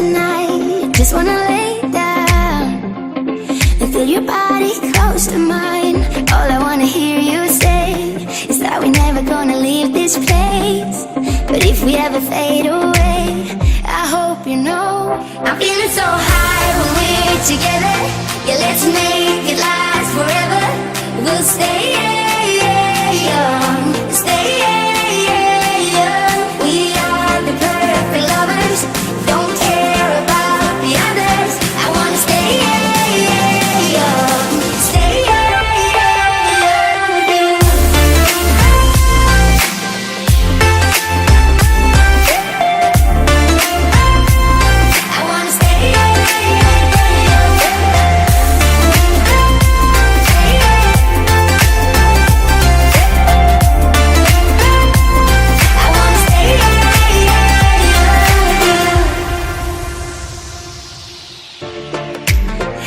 tonight. Just wanna lay down and feel your body close to mine. All I wanna hear you say is that we're never gonna leave this place. But if we ever fade away, I hope you know I'm feeling so high when we're together. Yeah, let's make it last forever. We'll stay young, stay young. We are the perfect lovers, don't care about the others. I wanna stay young, stay young with you. I wanna stay young.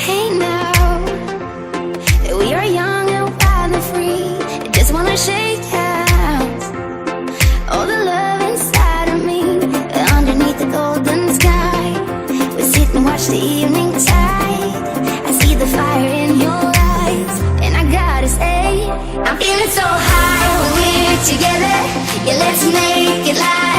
Hey now, we are young and wild and free. I just wanna shake hands. All the love inside of me, underneath the golden sky. We sit and watch the evening tide. I see the fire in your eyes, and I gotta say, I'm feeling so high when we're together. Yeah, let's make it last